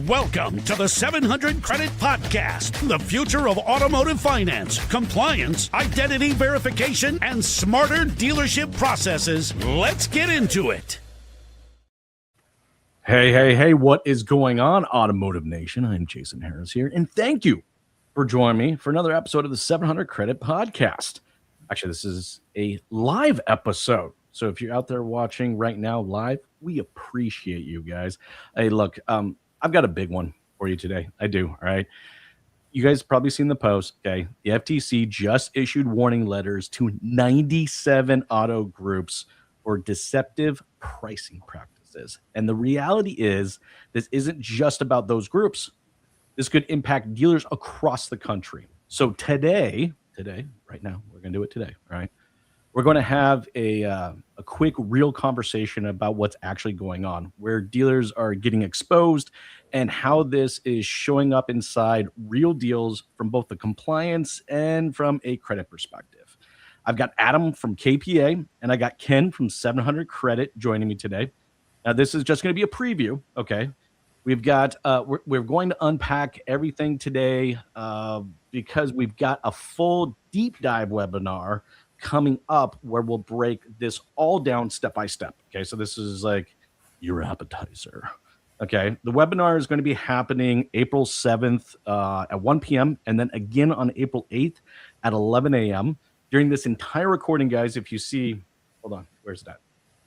Welcome to the 700 Credit Podcast, the future of automotive finance, compliance, identity verification, and smarter dealership processes. Let's get into it. Hey, what is going on, Automotive Nation? I'm Jason Harris here, and thank you for joining me for another episode of the 700 Credit Podcast. Actually, this is a live episode, so if you're out there watching right now live, we appreciate you guys. Hey, look, I've got a big one for you today. I do, all right? You guys probably seen the post, okay? The FTC just issued warning letters to 97 auto groups for deceptive pricing practices. And the reality is, this isn't just about those groups. This could impact dealers across the country. So today, right now, we're going to do it today, all right? We're going to have a quick, real conversation about what's actually going on, where dealers are getting exposed, and how this is showing up inside real deals from both the compliance and from a credit perspective. I've got Adam from KPA, and I got Ken from 700 Credit joining me today. Now, this is just going to be a preview, okay? We've got we're going to unpack everything today because we've got a full deep dive webinar coming up where we'll break this all down step by step. Okay, so this is like your appetizer. Okay, the webinar is going to be happening April 7th at 1 p.m. and then again on April 8th at 11 a.m. During this entire recording, guys, if you see, hold on, where's that?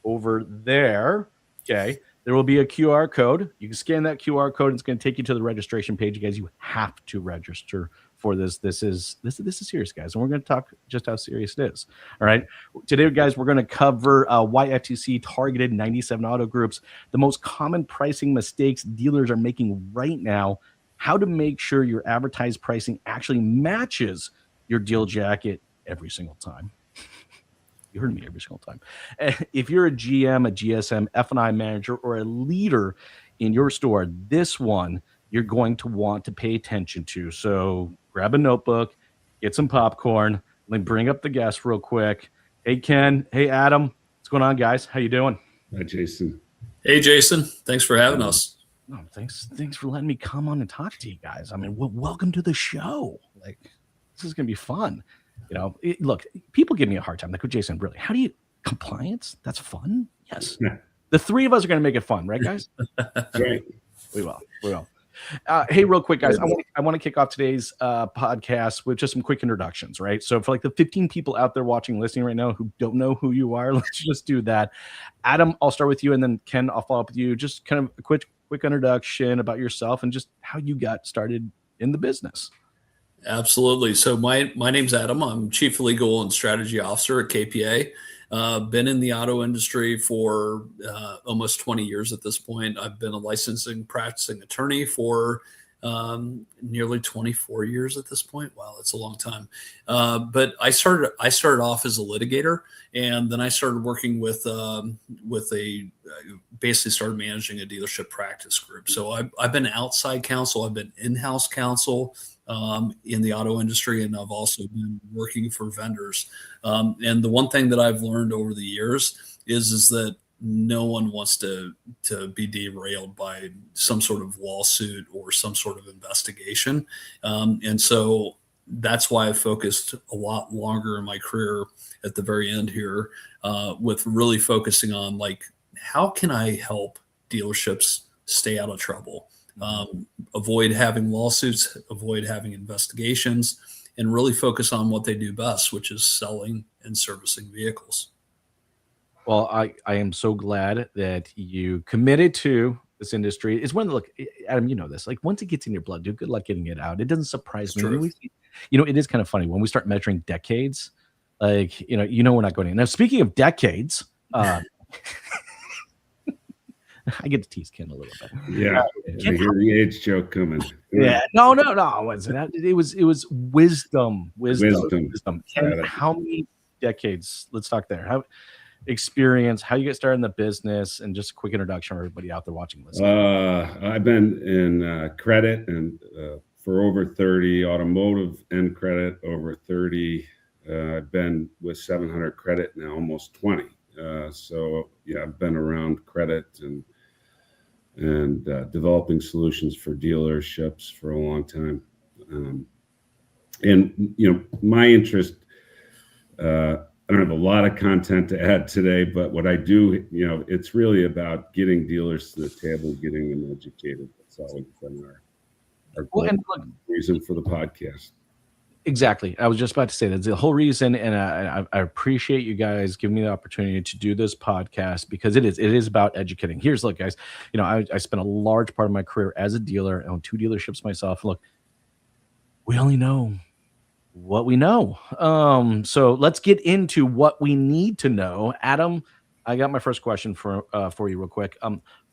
Over there, okay, there will be a QR code. You can scan that QR code, and it's going to take you to the registration page. You guys, you have to register for this. This is serious, guys, and we're going to talk just how serious it is. All right, today, guys, we're going to cover why FTC targeted 97 auto groups, the most common pricing mistakes dealers are making right now, how to make sure your advertised pricing actually matches your deal jacket every single time. You heard me every single time. If you're a GM, a GSM, F&I manager, or a leader in your store, this one you're going to want to pay attention to. So grab a notebook, get some popcorn. Let me bring up the guests real quick. Hey, Ken. Hey, Adam. What's going on, guys? How you doing? Hi, Jason. Hey, Jason. Thanks for having us. No, thanks for letting me come on and talk to you guys. I mean, welcome to the show. Like, this is going to be fun. You know, look, people give me a hard time. Like, Jason, really, how do you compliance? That's fun. Yes. Yeah. The three of us are going to make it fun, right, guys? Right. We will. Hey, real quick, guys, I want to kick off today's podcast with just some quick introductions, right? So for like the 15 people out there watching, listening right now who don't know who you are, let's just do that. Adam, I'll start with you, and then Ken, I'll follow up with you. Just kind of a quick introduction about yourself and just how you got started in the business. Absolutely. So my name's Adam. I'm Chief Legal and Strategy Officer at KPA. Been in the auto industry for almost 20 years at this point. I've been a licensing practicing attorney for nearly 24 years at this point. Wow, that's a long time. But I started off as a litigator, and then I started working with basically started managing a dealership practice group. So I've been outside counsel, I've been in-house counsel in the auto industry, and I've also been working for vendors. And the one thing that I've learned over the years is that no one wants to be derailed by some sort of lawsuit or some sort of investigation. And so that's why I focused a lot longer in my career at the very end here with really focusing on, like, how can I help dealerships stay out of trouble? Avoid having lawsuits, avoid having investigations, and really focus on what they do best, which is selling and servicing vehicles. Well, I am so glad that you committed to this industry. It's one of the, look, Adam, you know this, like, once it gets in your blood, dude, good luck getting it out. It doesn't surprise me. You know, it is kind of funny when we start measuring decades, like, you know, we're not going in. Now, speaking of decades, I get to tease Ken a little bit. Yeah, I hear the age joke coming. Yeah, no, it wasn't. It was wisdom. Ken, how many decades? Let's talk there. How experience? How you get started in the business, and just a quick introduction for everybody out there watching this. I've been in credit and for over 30, automotive and credit over 30. I've been with 700 Credit now almost 20. So yeah, I've been around credit and and developing solutions for dealerships for a long time. And, my interest, I don't have a lot of content to add today, but what I do, it's really about getting dealers to the table, getting them educated. That's always been our goal, reason for the podcast. Exactly. I was just about to say that's the whole reason. And I appreciate you guys giving me the opportunity to do this podcast, because it is about educating. Look, guys, I spent a large part of my career as a dealer. I own 2 dealerships myself. Look, we only know what we know. So let's get into what we need to know. Adam, I got my first question for you real quick.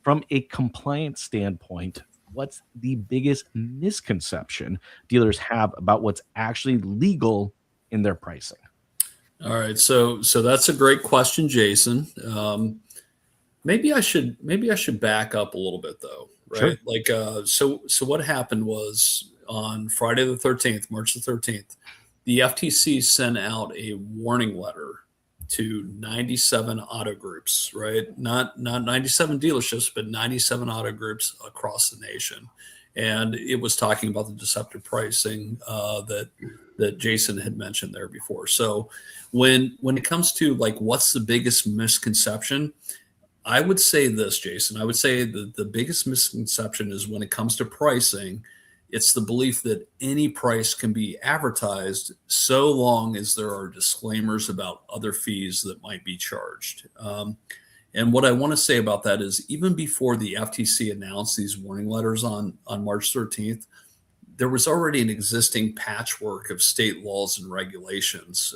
From a compliance standpoint, what's the biggest misconception dealers have about what's actually legal in their pricing? All right, so that's a great question, Jason. Maybe I should back up a little bit though, right? Sure. So what happened was on Friday the 13th, March the 13th, the FTC sent out a warning letter to 97 auto groups, right? Not 97 dealerships, but 97 auto groups across the nation. And it was talking about the deceptive pricing that Jason had mentioned there before. So when it comes to like what's the biggest misconception, I would say this, Jason. I would say that the biggest misconception is when it comes to pricing, it's the belief that any price can be advertised so long as there are disclaimers about other fees that might be charged. And what I want to say about that is even before the FTC announced these warning letters on March 13th, there was already an existing patchwork of state laws and regulations.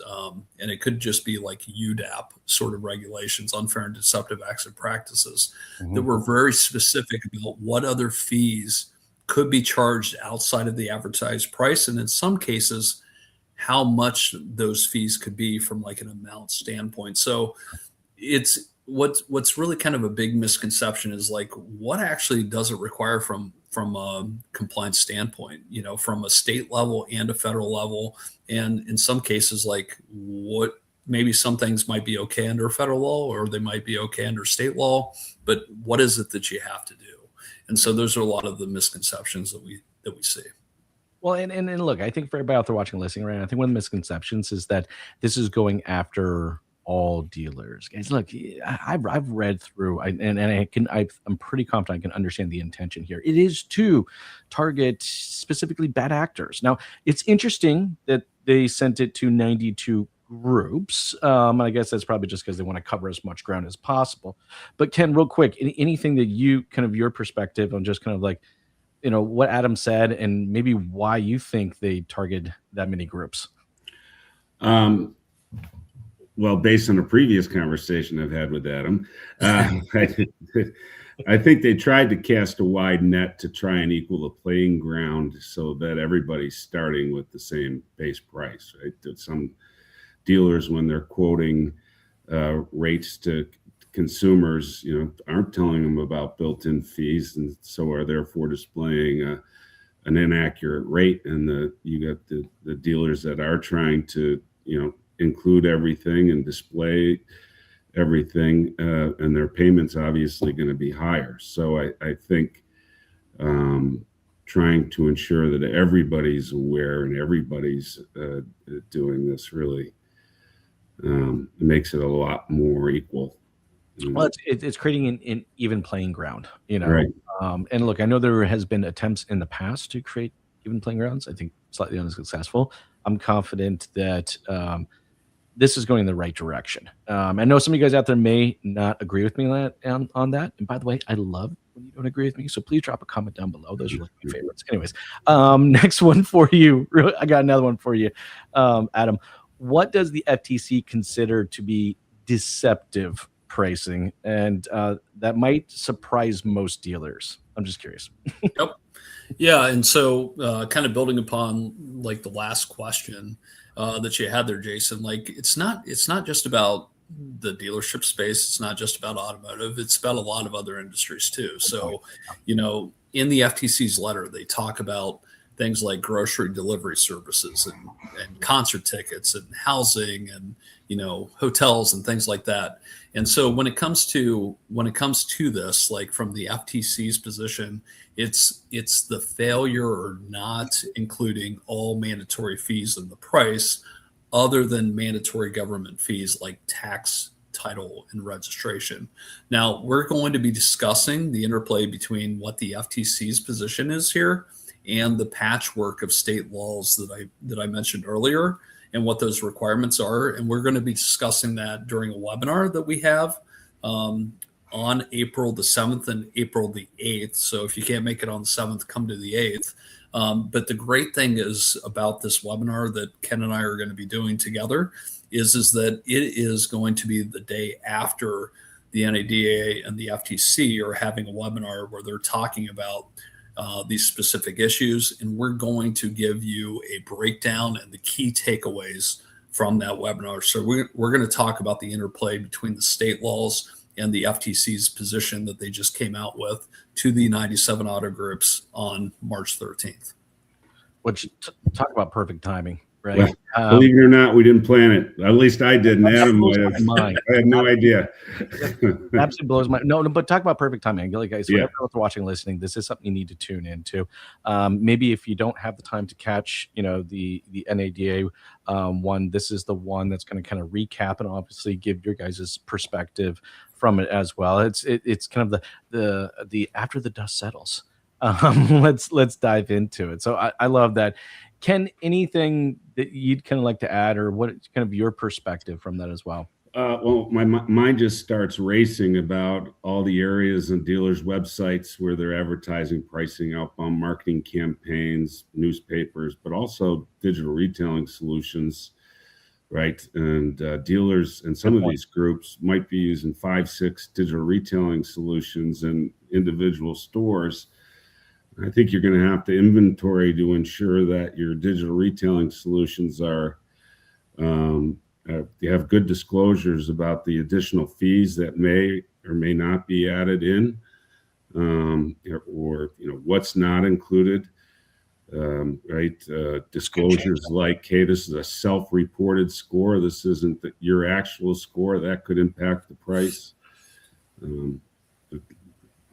And it could just be like UDAP sort of regulations, unfair and deceptive acts and practices, that were very specific about what other fees could be charged outside of the advertised price. And in some cases, how much those fees could be from like an amount standpoint. So it's what's really kind of a big misconception is like, what actually does it require from a compliance standpoint, from a state level and a federal level. And in some cases, like what maybe some things might be okay under federal law, or they might be okay under state law, but what is it that you have to do? And so those are a lot of the misconceptions that we see. Well, and look, I think for everybody out there watching and listening right now, I think one of the misconceptions is that this is going after all dealers. Guys, look, I've read through, I'm pretty confident I can understand the intention here. It is to target specifically bad actors. Now, it's interesting that they sent it to 92 groups. I guess that's probably just because they want to cover as much ground as possible. But Ken, real quick, anything that you kind of your perspective on just kind of like, what Adam said and maybe why you think they target that many groups? Well, based on a previous conversation I've had with Adam, I think they tried to cast a wide net to try and equal the playing ground so that everybody's starting with the same base price, right? That some dealers, when they're quoting rates to consumers, aren't telling them about built-in fees, and so are therefore displaying an inaccurate rate. And you got the dealers that are trying to, include everything and display everything, and their payments obviously going to be higher. So I think trying to ensure that everybody's aware and everybody's doing this really makes it a lot more equal. Well, it's creating an even playing ground, Right. And look, I know there has been attempts in the past to create even playing grounds. I think slightly unsuccessful. I'm confident that this is going in the right direction. I know some of you guys out there may not agree with me on that. And by the way, I love when you don't agree with me. So please drop a comment down below. Those are like my favorites. Anyways, next one for you. I got another one for you, Adam. What does the FTC consider to be deceptive pricing? And that might surprise most dealers. I'm just curious. Yep. Yeah. And so kind of building upon like the last question that you had there, Jason, like it's not just about the dealership space. It's not just about automotive. It's about a lot of other industries too. So, in the FTC's letter, they talk about things like grocery delivery services and concert tickets and housing and, hotels and things like that. And so when it comes to this, like from the FTC's position, it's the failure or not including all mandatory fees in the price other than mandatory government fees like tax, title, and registration. Now, we're going to be discussing the interplay between what the FTC's position is here and the patchwork of state laws that I mentioned earlier and what those requirements are. And we're going to be discussing that during a webinar that we have on April the 7th and April the 8th. So if you can't make it on the 7th, come to the 8th. But the great thing is about this webinar that Ken and I are going to be doing together is that it is going to be the day after the NADA and the FTC are having a webinar where they're talking about these specific issues. And we're going to give you a breakdown and the key takeaways from that webinar. So we're going to talk about the interplay between the state laws and the FTC's position that they just came out with to the 97 auto groups on March 13th. Which, talk about perfect timing, right? Well, believe it or not, we didn't plan it. At least I didn't. Adam might have. Mind. I had no idea. Absolutely blows my no, but talk about perfect timing. Like guys, Yeah. whoever else watching, listening, this is something you need to tune into. Maybe if you don't have the time to catch, the NADA one, this is the one that's going to kind of recap and obviously give your guys' perspective from it as well. It's kind of the after the dust settles. Let's dive into it. So I love that. Ken, anything that you'd kind of like to add, or what kind of your perspective from that as well? Well, my mind just starts racing about all the areas and dealers' websites where they're advertising, pricing, outbound marketing campaigns, newspapers, but also digital retailing solutions, right? And dealers and some of these groups might be using 5-6 digital retailing solutions in individual stores. I think you're going to have to inventory to ensure that your digital retailing solutions you have good disclosures about the additional fees that may or may not be added in, or what's not included, right? Disclosures like, hey, this is a self-reported score. This isn't your actual score. That could impact the price.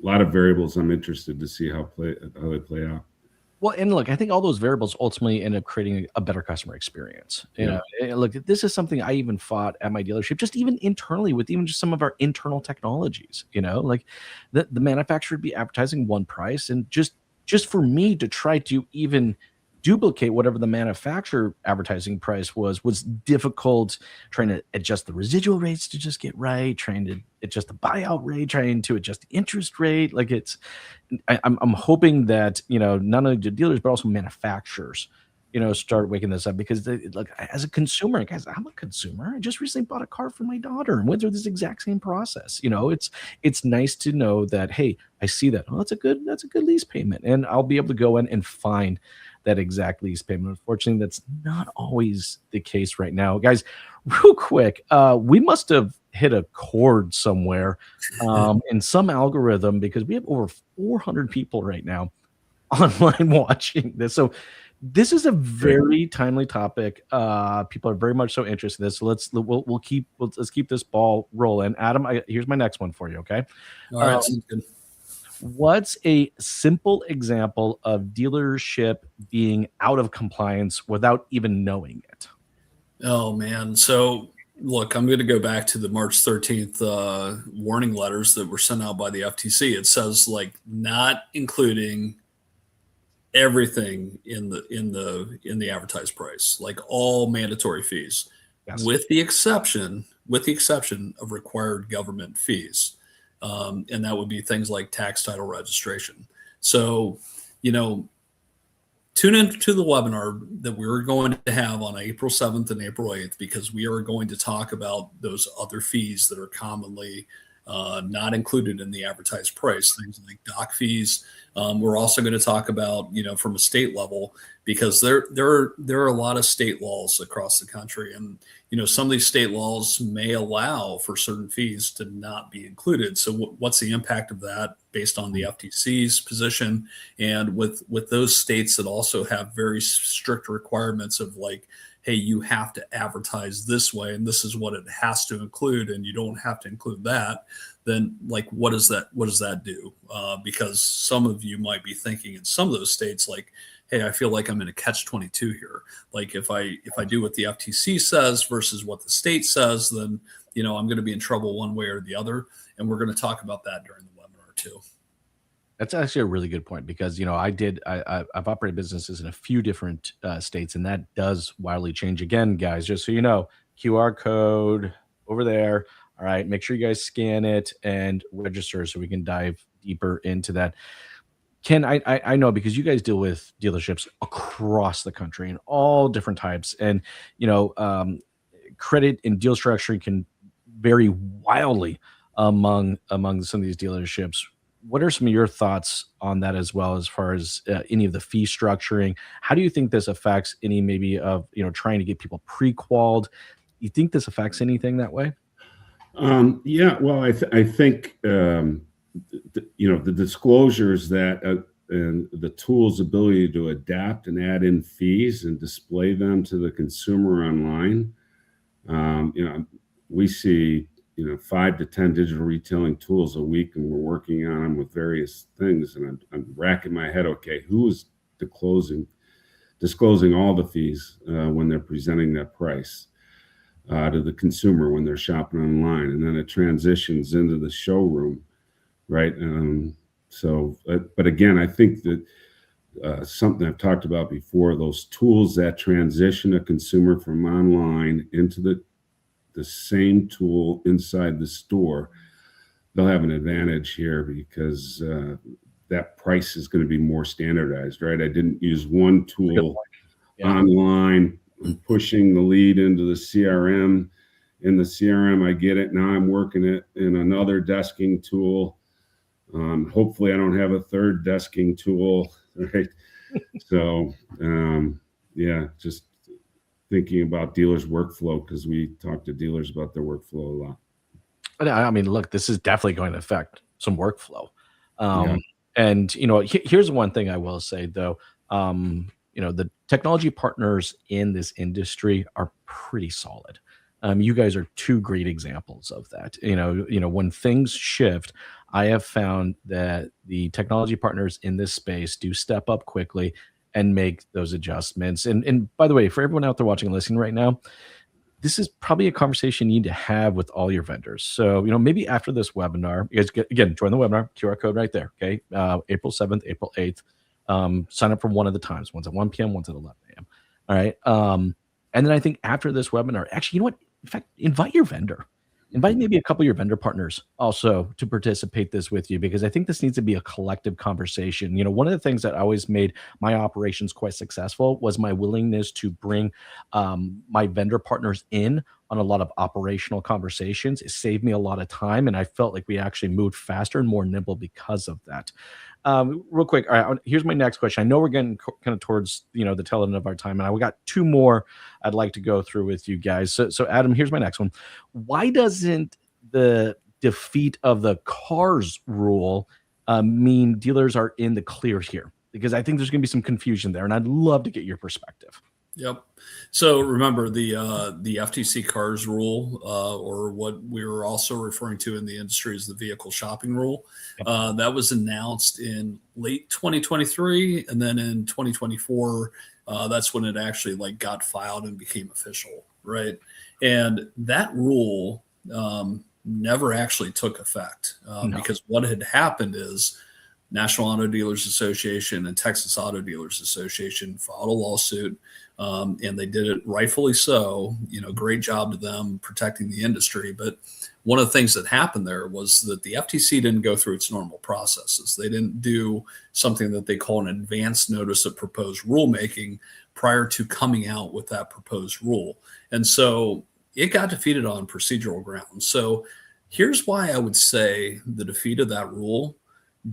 A lot of variables. I'm interested to see how they play out. Well, and look, I think all those variables ultimately end up creating a better customer experience. Look, this is something I even fought at my dealership, just even internally with even just some of our internal technologies. Like the manufacturer would be advertising one price, and just for me to try to even duplicate whatever the manufacturer advertising price was difficult. Trying to adjust the residual rates to just get right, trying to adjust the buyout rate, trying to adjust the interest rate. Like I'm hoping that not only the dealers but also manufacturers start waking this up, because look, as a consumer, guys, I'm a consumer. I just recently bought a car for my daughter and went through this exact same process. It's nice to know that, hey, I see that. Oh, that's a good lease payment, and I'll be able to go in and find that exact lease payment. Unfortunately, that's not always the case right now. Guys, real quick, we must have hit a chord somewhere in some algorithm, because we have over 400 people right now online watching this. So this is a very timely topic. People are very much so interested in this. So let's keep this ball rolling. Adam, here's my next one for you. Okay. All right. Sounds good. What's a simple example of dealership being out of compliance without even knowing it? Oh, man. So, look, I'm going to go back to the March 13th warning letters that were sent out by the FTC. It says, like, not including everything in the advertised price, like all mandatory fees, Yes. with the exception of required government fees. And that would be things like tax, title, registration. So, tune into the webinar that we're going to have on April 7th and April 8th, because we are going to talk about those other fees that are commonly not included in the advertised price, things like dock fees. We're also going to talk about, from a state level, because there are a lot of state laws across the country. And, some of these state laws may allow for certain fees to not be included. So what's the impact of that based on the FTC's position? And with those states that also have very strict requirements of like, hey, you have to advertise this way, and this is what it has to include, and you don't have to include that, then like, what does that do? Because some of you might be thinking in some of those states, like, hey, I feel like I'm in a catch-22 here. Like if I do what the FTC says versus what the state says, then, I'm going to be in trouble one way or the other. And we're going to talk about that during the webinar too. That's actually a really good point because, I've operated businesses in a few different states, and that does wildly change. Again, guys, just so you know, QR code over there. All right, make sure you guys scan it and register so we can dive deeper into that. Ken, I know because you guys deal with dealerships across the country and all different types, and credit and deal structuring can vary wildly among some of these dealerships. What are some of your thoughts on that as well, as far as any of the fee structuring? How do you think this affects any maybe of trying to get people pre-qualified? You think this affects anything that way? Yeah, well, I think the disclosures that and the tool's ability to adapt and add in fees and display them to the consumer online. We see 5 to 10 digital retailing tools a week, and we're working on them with various things. And I'm racking my head. Okay, who is disclosing all the fees when they're presenting that price to the consumer when they're shopping online, and then it transitions into the showroom, right? But again, I think that something I've talked about before, those tools that transition a consumer from online into the same tool inside the store, they'll have an advantage here because that price is going to be more standardized, right? I didn't use one tool online, pushing the lead into the CRM. In the CRM, I get it. Now I'm working it in another desking tool. Hopefully I don't have a third desking tool, right? So, just thinking about dealers' workflow, because we talk to dealers about their workflow a lot. I mean, look, this is definitely going to affect some workflow. And, here's one thing I will say, though. The technology partners in this industry are pretty solid. You guys are 2 great examples of that. When things shift, I have found that the technology partners in this space do step up quickly and make those adjustments. And by the way, for everyone out there watching and listening right now, this is probably a conversation you need to have with all your vendors. So, maybe after this webinar, you guys join the webinar, QR code right there. Okay. April 7th, April 8th. Sign up for one of the times. One's at 1 p.m., one's at 11 a.m. All right. And then I think after this webinar, actually, you know what? In fact, invite your vendor. Invite maybe a couple of your vendor partners also to participate this with you, because I think this needs to be a collective conversation. One of the things that always made my operations quite successful was my willingness to bring my vendor partners in on a lot of operational conversations. It saved me a lot of time, and I felt like we actually moved faster and more nimble because of that. Real quick, all right, here's my next question. I know we're getting kind of towards the tail end of our time, and I got 2 more I'd like to go through with you guys. So Adam, here's my next one. Why doesn't the defeat of the cars rule mean dealers are in the clear here? Because I think there's going to be some confusion there, and I'd love to get your perspective. Yep. So remember the FTC cars rule, or what we were also referring to in the industry as the vehicle shopping rule. That was announced in late 2023, and then in 2024, that's when it actually got filed and became official, right? And that rule never actually took effect because what had happened is National Auto Dealers Association and Texas Auto Dealers Association filed a lawsuit, and they did it rightfully so. Great job to them protecting the industry. But one of the things that happened there was that the FTC didn't go through its normal processes. They didn't do something that they call an advance notice of proposed rulemaking prior to coming out with that proposed rule. And so it got defeated on procedural grounds. So Here's why I would say the defeat of that rule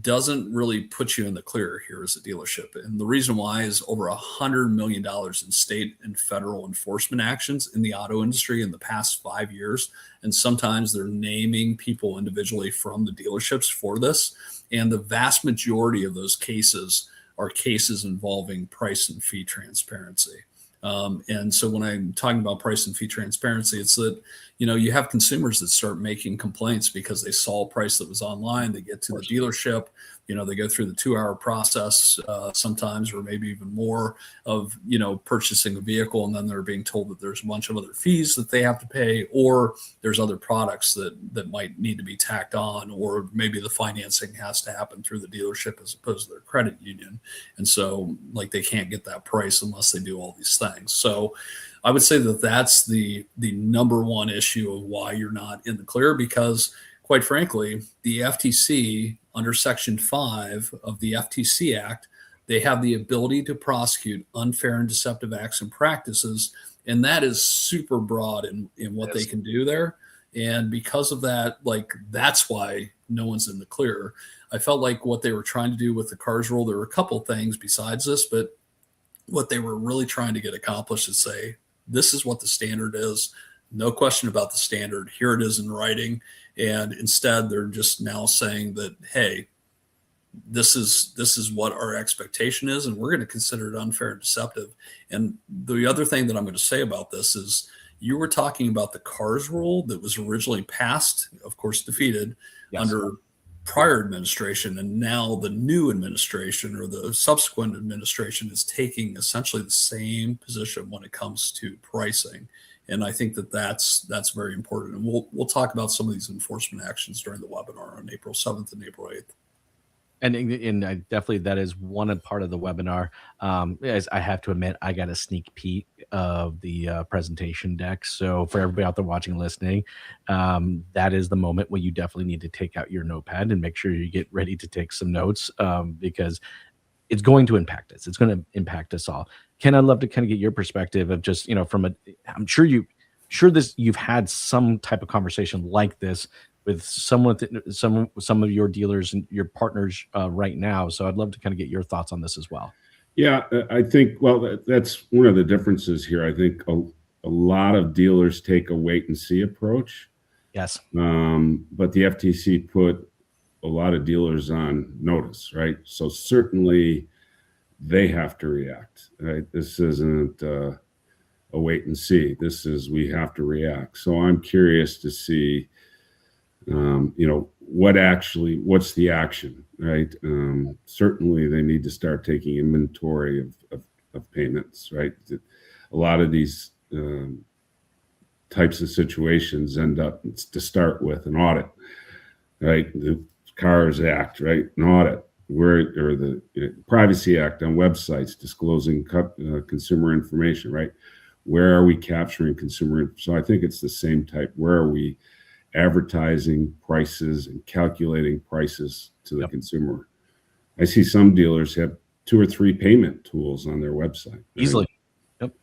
doesn't really put you in the clear here as a dealership. And the reason why is over $100 million in state and federal enforcement actions in the auto industry in the past 5 years. And sometimes they're naming people individually from the dealerships for this. And the vast majority of those cases are cases involving price and fee transparency. And so when I'm talking about price and fee transparency, it's that, you have consumers that start making complaints because they saw a price that was online. They get to the dealership, they go through the 2-hour process sometimes, or maybe even more of, purchasing a vehicle. And then they're being told that there's a bunch of other fees that they have to pay, or there's other products that might need to be tacked on, or maybe the financing has to happen through the dealership as opposed to their credit union. And so like they can't get that price unless they do all these things. So I would say that that's the number one issue of why you're not in the clear, because quite frankly, the FTC under Section 5 of the FTC Act, they have the ability to prosecute unfair and deceptive acts and practices. And that is super broad in what they can do there. And because of that, that's why no one's in the clear. I felt like what they were trying to do with the CARS rule, there were a couple of things besides this, but what they were really trying to get accomplished is say, this is what the standard is. No question about the standard. Here it is in writing. And instead, they're just now saying that, hey, this is what our expectation is, and we're going to consider it unfair and deceptive. And the other thing that I'm going to say about this is you were talking about the CARS rule that was originally passed, of course, defeated under prior administration, and now the new administration or the subsequent administration is taking essentially the same position when it comes to pricing. And I think that that's very important. And we'll talk about some of these enforcement actions during the webinar on April 7th and April 8th. And I definitely, that is one part of the webinar. As I have to admit, I got a sneak peek of the presentation deck. So for everybody out there watching and listening, that is the moment when you definitely need to take out your notepad and make sure you get ready to take some notes, because it's going to impact us. It's going to impact us all. Ken, I'd love to kind of get your perspective of just, I'm sure you've had some type of conversation like this with some of your dealers and your partners right now. So I'd love to kind of get your thoughts on this as well. Yeah, I think, that's one of the differences here. I think a lot of dealers take a wait and see approach. Yes. But the FTC put a lot of dealers on notice, right? So certainly they have to react, right? This isn't a wait and see. This is, we have to react. So I'm curious to see, what's the action, right? Certainly they need to start taking inventory of payments, right? A lot of these types of situations end up to start with an audit, right? The CARS Act, right? An audit, or the Privacy Act on websites disclosing consumer information, right? Where are we capturing consumer? So I think it's the same type. Where are we advertising prices and calculating prices to the consumer? I see some dealers have 2 or 3 payment tools on their website. Right? Easily. Yep.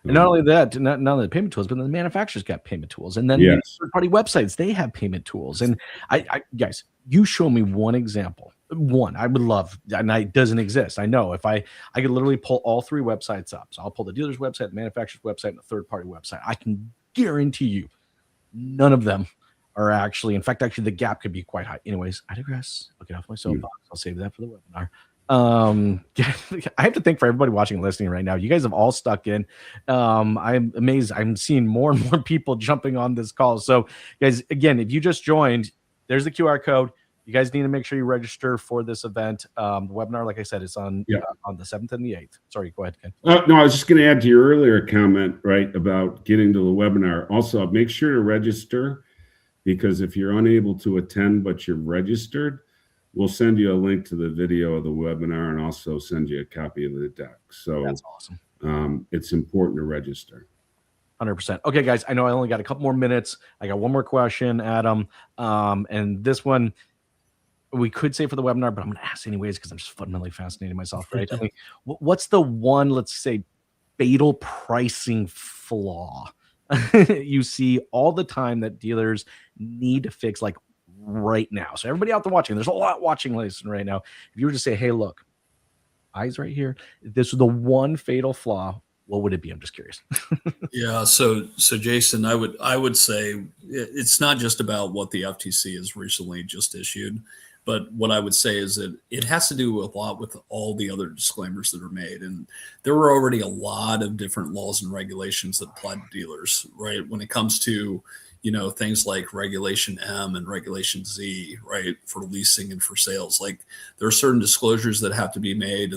And not only that, not only the payment tools, but the manufacturers got payment tools. And then third-party websites, they have payment tools. And I guys, you show me one example. One, I would love, and it doesn't exist. I know if I could literally pull all 3 websites up. So I'll pull the dealer's website, the manufacturer's website, and the third-party website. I can guarantee you none of them are actually, in fact, the gap could be quite high. Anyways, I digress. I'll get off my soapbox. I'll save that for the webinar. I have to thank for everybody watching and listening right now. You guys have all stuck in. I'm amazed. I'm seeing more and more people jumping on this call. So guys, again, if you just joined, there's the QR code. You guys need to make sure you register for this event. The webinar, like I said, is on the 7th and the 8th. Sorry, go ahead, Ken. No, I was just going to add to your earlier comment, right, about getting to the webinar. Also, make sure to register, because if you're unable to attend but you're registered, we'll send you a link to the video of the webinar and also send you a copy of the deck. So that's awesome. It's important to register. 100%. Okay, guys, I know I only got a couple more minutes. I got one more question, Adam. And this one, we could say for the webinar, but I'm going to ask anyways because I'm just fundamentally fascinated myself, right? What's the one, let's say, fatal pricing flaw you see all the time that dealers need to fix like right now. So everybody out there watching, there's a lot watching listen right now. If you were to say, hey, look, eyes right here, this is the one fatal flaw, what would it be? I'm just curious. Yeah. So Jason, I would say it's not just about what the FTC has recently just issued, but what I would say is that it has to do a lot with all the other disclaimers that are made. And there were already a lot of different laws and regulations that apply to dealers, right? When it comes to, things like Regulation M and Regulation Z, right, for leasing and for sales. Like there are certain disclosures that have to be made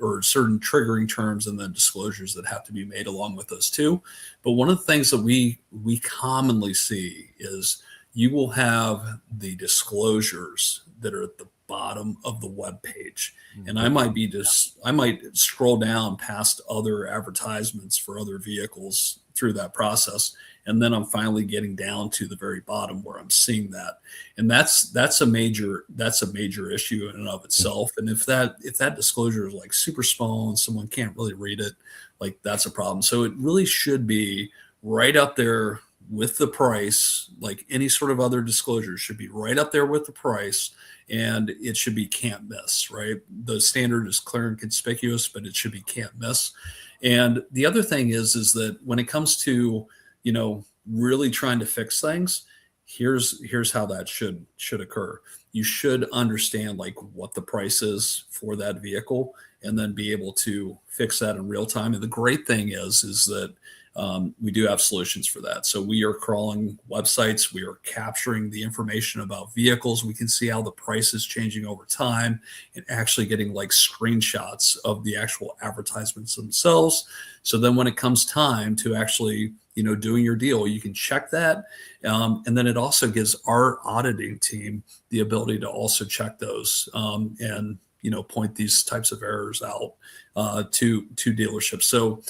or certain triggering terms and then disclosures that have to be made along with those too. But one of the things that we commonly see is you will have the disclosures that are at the bottom of the web page. And I might scroll down past other advertisements for other vehicles through that process. And then I'm finally getting down to the very bottom where I'm seeing that. And that's a major issue in and of itself. And if that disclosure is like super small and someone can't really read it, like that's a problem. So it really should be right up there with the price. Like any sort of other disclosure should be right up there with the price, and it should be can't miss, right? The standard is clear and conspicuous, but it should be can't miss. And the other thing is that when it comes to, really trying to fix things, here's how that should occur. You should understand like what the price is for that vehicle and then be able to fix that in real time. And the great thing is that we do have solutions for that. So we are crawling websites. We are capturing the information about vehicles. We can see how the price is changing over time and actually getting like screenshots of the actual advertisements themselves. So then when it comes time to actually, doing your deal, you can check that. And then it also gives our auditing team the ability to also check those and, point these types of errors out to dealerships. So,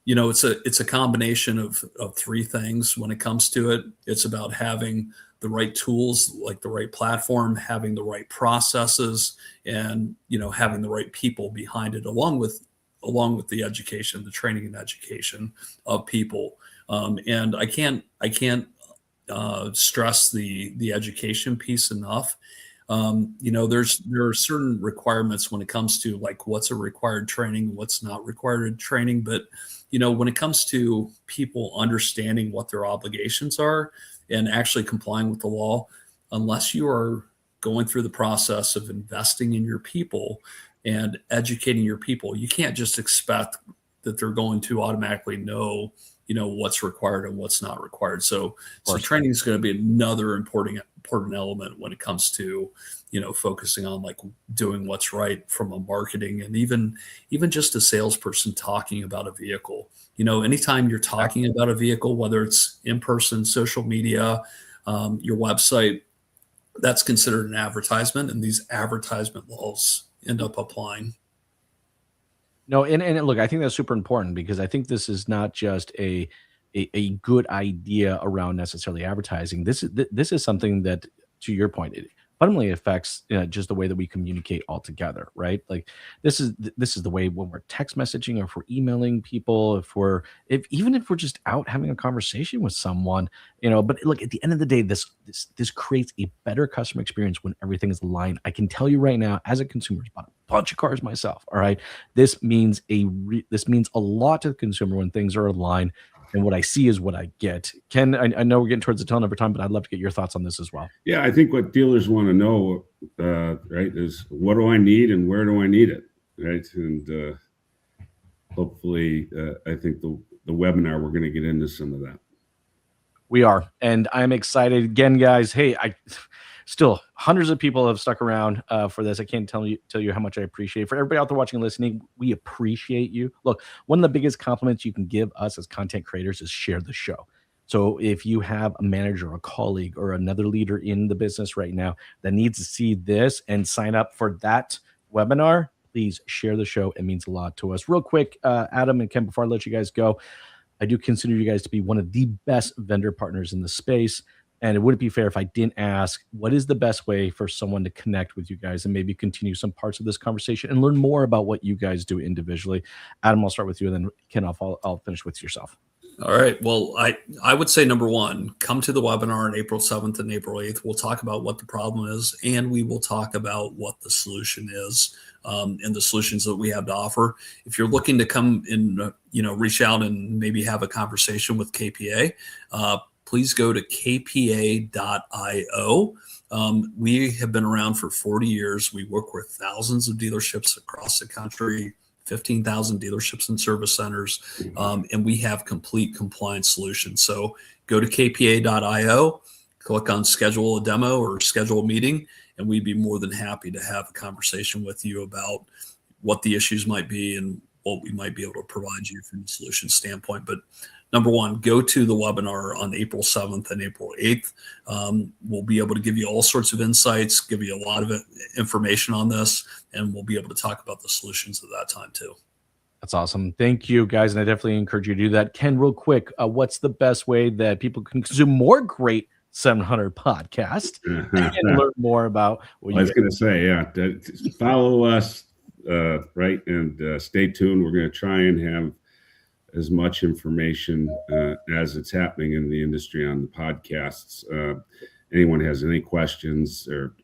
it's a combination of three things when it comes to it. It's about having the right tools, like the right platform, having the right processes, and having the right people behind it, along with the education, the training and education of people. And I can't stress the education piece enough. There are certain requirements when it comes to like what's a required training, what's not required training. But, when it comes to people understanding what their obligations are and actually complying with the law, unless you are going through the process of investing in your people and educating your people, you can't just expect that they're going to automatically know, what's required and what's not required. So training is going to be another important element when it comes to, focusing on like doing what's right from a marketing and even just a salesperson talking about a vehicle. Anytime you're talking about a vehicle, whether it's in person, social media, your website, that's considered an advertisement, and these advertisement laws end up applying. No, and look, I think that's super important because I think this is not just a good idea around necessarily advertising. This is something that, to your point, it fundamentally affects just the way that we communicate altogether, right? Like this is the way when we're text messaging or if we're emailing people, even if we're just out having a conversation with someone, But look, at the end of the day, this creates a better customer experience when everything is aligned. I can tell you right now, as a consumer, I've bought a bunch of cars myself. All right, this means a lot to the consumer when things are aligned. And what I see is what I get. Ken, I know we're getting towards the tail end of our time, but I'd love to get your thoughts on this as well. Yeah, I think what dealers want to know, right, is what do I need and where do I need it, right? And hopefully, I think the webinar, we're going to get into some of that. We are, and I'm excited. Again, guys, hey, still hundreds of people have stuck around for this. I can't tell you how much I appreciate it. For everybody out there watching and listening, we appreciate you. Look, one of the biggest compliments you can give us as content creators is share the show. So if you have a manager, a colleague, or another leader in the business right now that needs to see this and sign up for that webinar, please share the show. It means a lot to us. Real quick, Adam and Ken, before I let you guys go, I do consider you guys to be one of the best vendor partners in the space. And it wouldn't be fair if I didn't ask, what is the best way for someone to connect with you guys and maybe continue some parts of this conversation and learn more about what you guys do individually? Adam, I'll start with you, and then Ken, I'll finish with yourself. All right. Well, I would say number one, come to the webinar on April 7th and April 8th. We'll talk about what the problem is, and we will talk about what the solution is, and the solutions that we have to offer. If you're looking to come and reach out and maybe have a conversation with KPA, please go to kpa.io. We have been around for 40 years. We work with thousands of dealerships across the country, 15,000 dealerships and service centers, and we have complete compliance solutions. So go to kpa.io, click on schedule a demo or schedule a meeting, and we'd be more than happy to have a conversation with you about what the issues might be and what we might be able to provide you from a solution standpoint. But number one, go to the webinar on April 7th and April 8th. We'll be able to give you all sorts of insights, give you a lot of information on this, and we'll be able to talk about the solutions at that time too. That's awesome. Thank you, guys. And I definitely encourage you to do that. Ken, real quick, what's the best way that people can consume more great 700 podcast and learn more about what I was going to say, follow us, right? And stay tuned. We're going to try and have as much information as it's happening in the industry on the podcasts. Anyone has any questions, or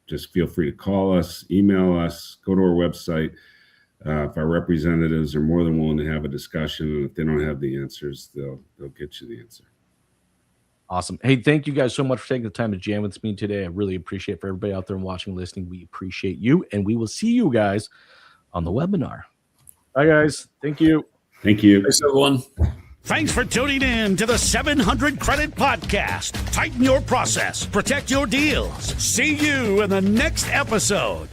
just feel free to call us, email us, go to our website. If our representatives are more than willing to have a discussion, and if they don't have the answers, they'll get you the answer. Awesome. Hey, thank you guys so much for taking the time to jam with me today. I really appreciate it. For everybody out there and watching, listening, we appreciate you, and we will see you guys on the webinar. Bye, guys. Thank you. Thank you. Thanks, everyone. Thanks for tuning in to the 700 Credit Podcast. Tighten your process, protect your deals. See you in the next episode.